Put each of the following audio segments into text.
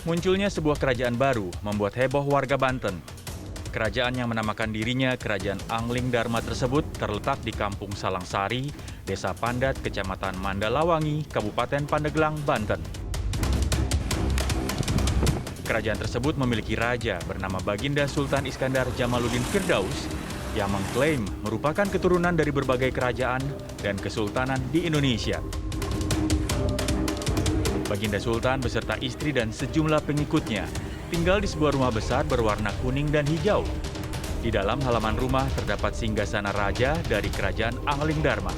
Munculnya sebuah kerajaan baru membuat heboh warga Banten. Kerajaan yang menamakan dirinya Kerajaan Angling Dharma tersebut terletak di Kampung Salangsari, Desa Pandat, Kecamatan Mandalawangi, Kabupaten Pandeglang, Banten. Kerajaan tersebut memiliki raja bernama Baginda Sultan Iskandar Jamaluddin Firdaus yang mengklaim merupakan keturunan dari berbagai kerajaan dan kesultanan di Indonesia. Baginda Sultan beserta istri dan sejumlah pengikutnya tinggal di sebuah rumah besar berwarna kuning dan hijau. Di dalam halaman rumah terdapat singgasana raja dari Kerajaan Angling Dharma.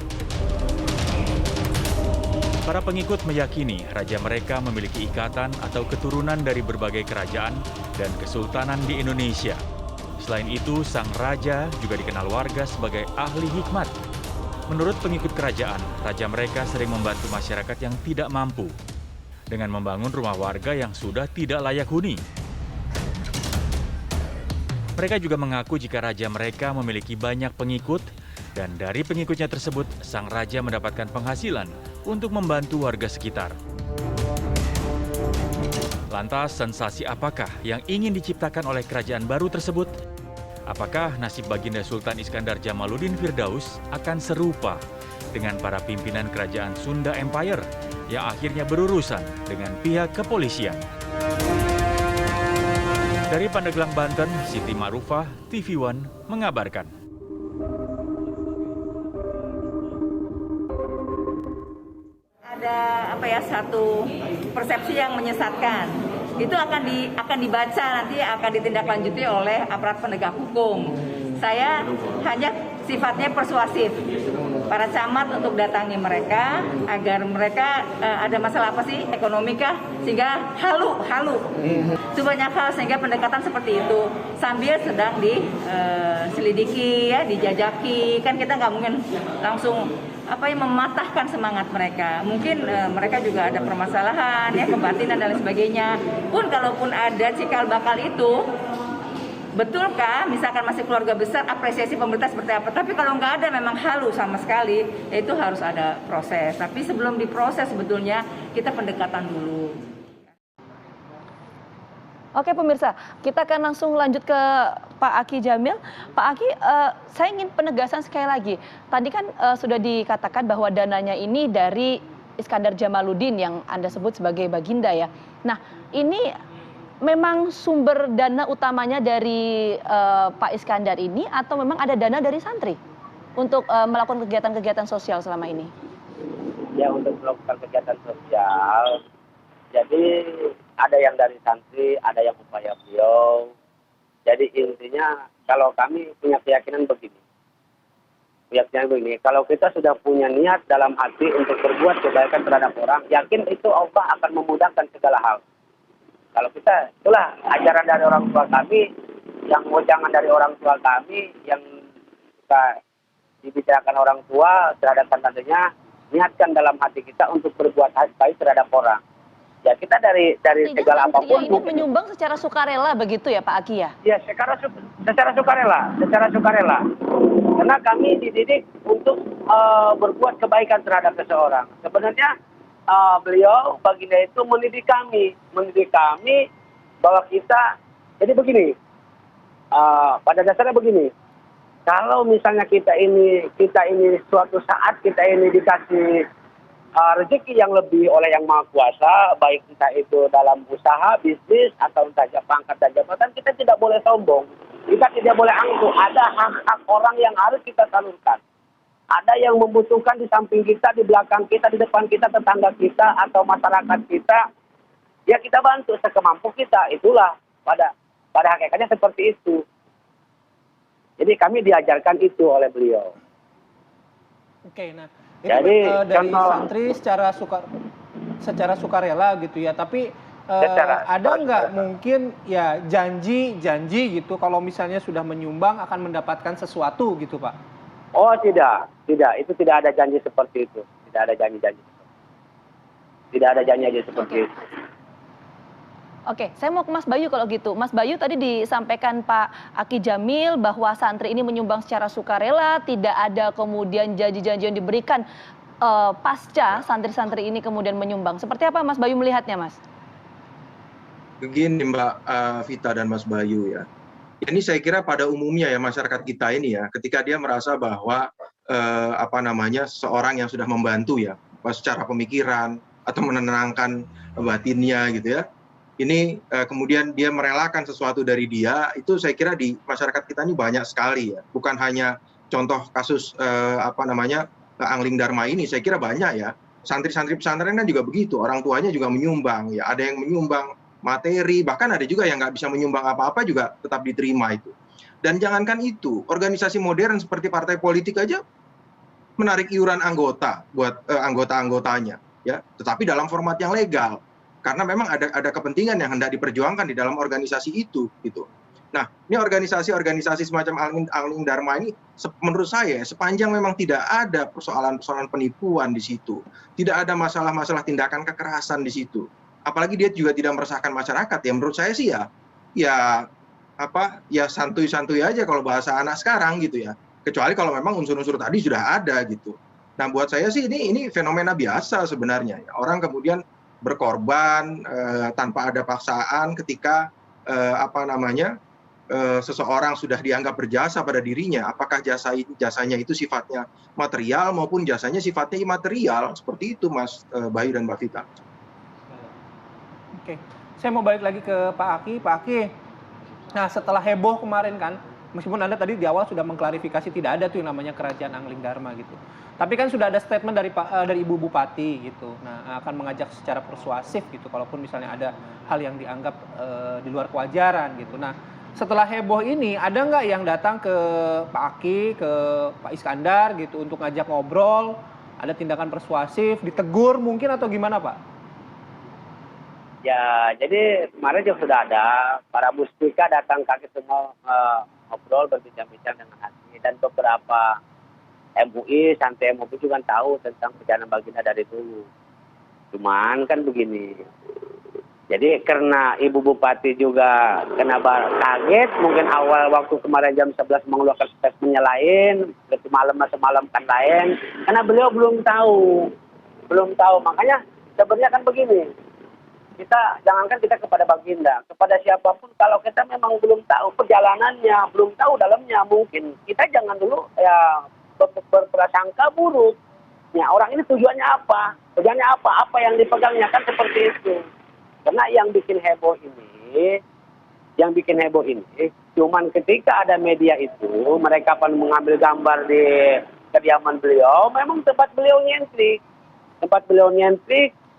Para pengikut meyakini raja mereka memiliki ikatan atau keturunan dari berbagai kerajaan dan kesultanan di Indonesia. Selain itu, sang raja juga dikenal warga sebagai ahli hikmat. Menurut pengikut kerajaan, raja mereka sering membantu masyarakat yang tidak mampu dengan membangun rumah warga yang sudah tidak layak huni. Mereka juga mengaku jika raja mereka memiliki banyak pengikut, dan dari pengikutnya tersebut, sang raja mendapatkan penghasilan untuk membantu warga sekitar. Lantas, sensasi apakah yang ingin diciptakan oleh kerajaan baru tersebut? Apakah nasib Baginda Sultan Iskandar Jamaluddin Firdaus akan serupa dengan para pimpinan kerajaan Sunda Empire yang akhirnya berurusan dengan pihak kepolisian? Dari Pandeglang, Banten, Siti Ma'rufah, TV One mengabarkan. Ada satu persepsi yang menyesatkan. Itu akan dibaca nanti akan ditindaklanjuti oleh aparat penegak hukum. Saya hanya sifatnya persuasif para camat untuk datangi mereka agar mereka ada masalah apa sih, ekonomi kah, sehingga halu itu banyak hal, sehingga pendekatan seperti itu sambil sedang diselidiki ya, dijajaki. Kan kita nggak mungkin langsung mematahkan semangat mereka. Mungkin mereka juga ada permasalahan ya, kebatinan dan lain sebagainya. Kalaupun ada cikal bakal itu, betulkah misalkan masih keluarga besar, apresiasi pemerintah seperti apa? Tapi kalau nggak ada, memang halu sama sekali, ya itu harus ada proses. Tapi sebelum diproses sebetulnya kita pendekatan dulu. Oke pemirsa, kita akan langsung lanjut ke Pak Aki Jamil. Pak Aki, saya ingin penegasan sekali lagi. Tadi kan sudah dikatakan bahwa dananya ini dari Iskandar Jamaluddin yang Anda sebut sebagai Baginda ya. Nah, ini memang sumber dana utamanya dari Pak Iskandar ini atau memang ada dana dari santri untuk melakukan kegiatan-kegiatan sosial selama ini? Ya, untuk melakukan kegiatan sosial. Jadi ada yang dari santri, ada yang upaya beliau. Jadi intinya kalau kami punya keyakinan begini. Kalau kita sudah punya niat dalam hati untuk berbuat kebaikan terhadap orang, yakin itu Allah akan memudahkan segala hal. Kalau kita, itulah ajaran dari orang tua kami, yang wejangan dari orang tua kami, yang kita dibicarakan orang tua terhadap tentunya, niatkan dalam hati kita untuk berbuat baik terhadap orang. Ya kita dari segala apapun ini menyumbang secara sukarela begitu ya Pak Aki ya? Ya secara sukarela. Karena kami dididik untuk berbuat kebaikan terhadap seseorang. Sebenarnya beliau Baginda itu mendidik kami bahwa kita, jadi begini, pada dasarnya begini, kalau misalnya kita ini suatu saat kita ini dikasih rezeki yang lebih oleh Yang Maha Kuasa, baik entah itu dalam usaha, bisnis, atau entah pangkat dan jabatan, kita tidak boleh sombong. Kita tidak boleh angkuh. Ada hak-hak orang yang harus kita salurkan. Ada yang membutuhkan di samping kita, di belakang kita, di depan kita, tetangga kita, atau masyarakat kita. Ya kita bantu sekemampu kita. Itulah pada hakikatnya seperti itu. Jadi kami diajarkan itu oleh beliau. Oke, nah ini dari santri secara sukarela gitu ya, tapi ada nggak mungkin ya janji gitu kalau misalnya sudah menyumbang akan mendapatkan sesuatu gitu Pak? Oh tidak, itu tidak ada janji seperti itu, tidak ada janji seperti itu. Oke, saya mau ke Mas Bayu kalau gitu. Mas Bayu tadi disampaikan Pak Aki Jamil bahwa santri ini menyumbang secara sukarela, tidak ada kemudian janji-janji yang diberikan pasca santri-santri ini kemudian menyumbang. Seperti apa Mas Bayu melihatnya, Mas? Begini Mbak Vita dan Mas Bayu ya. Ini saya kira pada umumnya ya masyarakat kita ini ya, ketika dia merasa bahwa seorang yang sudah membantu ya, secara pemikiran atau menenangkan batinnya gitu ya. Ini kemudian dia merelakan sesuatu dari dia, itu saya kira di masyarakat kita ini banyak sekali ya. Bukan hanya contoh kasus Angling Dharma ini, saya kira banyak ya. Santri-santri pesantren kan juga begitu, orang tuanya juga menyumbang ya. Ada yang menyumbang materi, bahkan ada juga yang nggak bisa menyumbang apa-apa juga tetap diterima itu. Dan jangankan itu, organisasi modern seperti partai politik aja menarik iuran anggota buat anggota-anggotanya, ya. Tetapi dalam format yang legal, karena memang ada kepentingan yang hendak diperjuangkan di dalam organisasi itu, gitu. Nah, ini organisasi semacam Angling Dharma ini, menurut saya sepanjang memang tidak ada persoalan-persoalan penipuan di situ, tidak ada masalah-masalah tindakan kekerasan di situ. Apalagi dia juga tidak meresahkan masyarakat ya, menurut saya sih ya santuy-santuy aja kalau bahasa anak sekarang gitu ya, kecuali kalau memang unsur-unsur tadi sudah ada gitu. Nah buat saya sih ini fenomena biasa sebenarnya ya. Orang kemudian berkorban tanpa ada paksaan ketika seseorang sudah dianggap berjasa pada dirinya, apakah jasanya itu sifatnya material maupun jasanya sifatnya imaterial, seperti itu Mas Bayu dan Mbak Vita. Oke, saya mau balik lagi ke Pak Aki. Pak Aki, nah setelah heboh kemarin kan, meskipun Anda tadi di awal sudah mengklarifikasi tidak ada tuh yang namanya kerajaan Angling Dharma gitu. Tapi kan sudah ada statement dari Ibu Bupati gitu. Nah, akan mengajak secara persuasif gitu kalaupun misalnya ada hal yang dianggap di luar kewajaran gitu. Nah, setelah heboh ini ada nggak yang datang ke Pak Aki, ke Pak Iskandar gitu untuk ngajak ngobrol, ada tindakan persuasif, ditegur mungkin atau gimana Pak? Ya, jadi kemarin juga sudah ada para muspika datang kaki semua ngobrol berbincang-bincang dengan Aki, dan beberapa MUI, santri MUI juga tahu tentang perjalanan baginda dari dulu. Cuman kan begini, jadi karena Ibu Bupati juga kena kaget, mungkin awal waktu kemarin jam 11 mengeluarkan statementnya lain, semalam kan lain, karena beliau belum tahu, makanya sebenarnya kan begini. Kita jangankan kita kepada baginda, kepada siapapun kalau kita memang belum tahu perjalanannya, belum tahu dalamnya, mungkin kita jangan dulu ya berprasangka buruk. Ya, orang ini tujuannya apa? Apa yang dipegangnya, kan seperti itu. Karena yang bikin heboh ini, cuman ketika ada media itu, mereka akan mengambil gambar di kediaman beliau, memang tempat beliau nyentrik,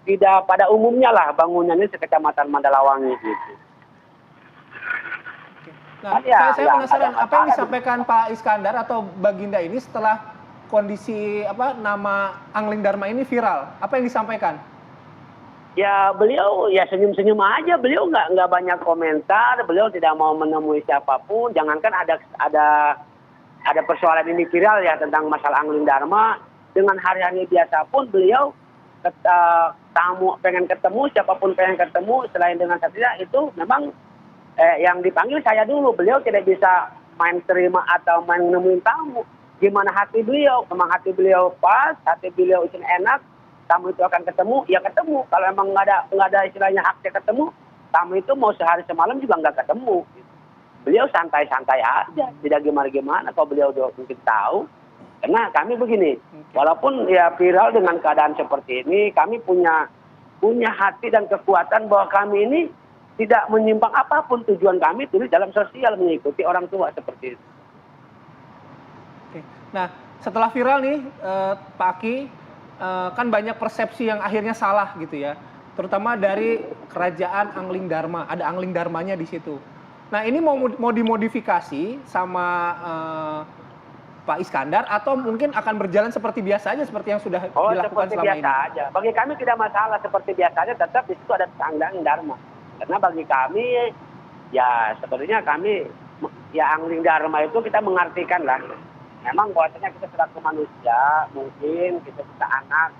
tidak pada umumnya lah bangunannya sekecamatan Mandalawangi gitu. Nah, saya penasaran apa yang disampaikan Pak Iskandar atau Baginda ini setelah kondisi nama Angling Dharma ini viral. Apa yang disampaikan? Ya beliau ya senyum-senyum aja, beliau nggak banyak komentar, beliau tidak mau menemui siapapun. Jangankan ada persoalan ini viral ya tentang masalah Angling Dharma, dengan hari-hari biasa pun beliau pengen ketemu, siapapun pengen ketemu selain dengan satria itu memang yang dipanggil saya dulu. Beliau tidak bisa main terima atau main nemuin tamu. Gimana hati beliau? Memang hati beliau pas, hati beliau izin enak, tamu itu akan ketemu, ya ketemu. Kalau emang nggak ada istilahnya haknya ketemu, tamu itu mau sehari semalam juga nggak ketemu. Beliau santai-santai aja, tidak gimana-gimana. Kalau beliau udah mungkin tahu. Karena kami begini, walaupun ya viral dengan keadaan seperti ini, kami punya hati dan kekuatan bahwa kami ini tidak menyimpang apapun. Tujuan kami tulis dalam sosial, mengikuti orang tua seperti itu. Oke. Nah, setelah viral nih, Pak Aki, kan banyak persepsi yang akhirnya salah gitu ya, terutama dari kerajaan Angling Dharma. Ada Angling Dharmanya di situ. Nah, ini mau dimodifikasi sama Pak Iskandar atau mungkin akan berjalan seperti biasa aja seperti yang sudah dilakukan selama ini? Aja. Bagi kami tidak masalah seperti biasa aja, tetap di situ ada Angling Dharma. Karena bagi kami ya sebenarnya kami ya Angling Dharma itu kita mengartikan lah. Memang bahwasanya kita selaku manusia, mungkin kita anak,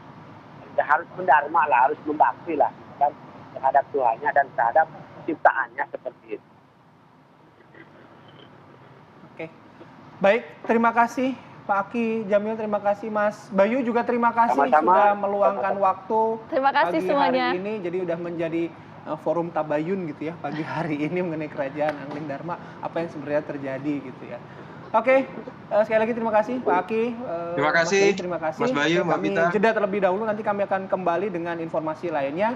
kita harus mendharma lah, harus membakti lah kan terhadap Tuhannya dan terhadap ciptaannya seperti itu. Oke. Baik, terima kasih Pak Aki Jamil, terima kasih Mas Bayu juga terima kasih. Sama-sama. Sudah meluangkan waktu terima kasih pagi semuanya hari ini, jadi udah menjadi forum tabayun gitu ya pagi hari ini mengenai kerajaan Angling Dharma, apa yang sebenarnya terjadi gitu ya. Oke, sekali lagi terima kasih Pak Aki. Terima kasih, Terima kasih Mas Bayu, Mbak Kami Vita. jeda terlebih dahulu, nanti kami akan kembali dengan informasi lainnya.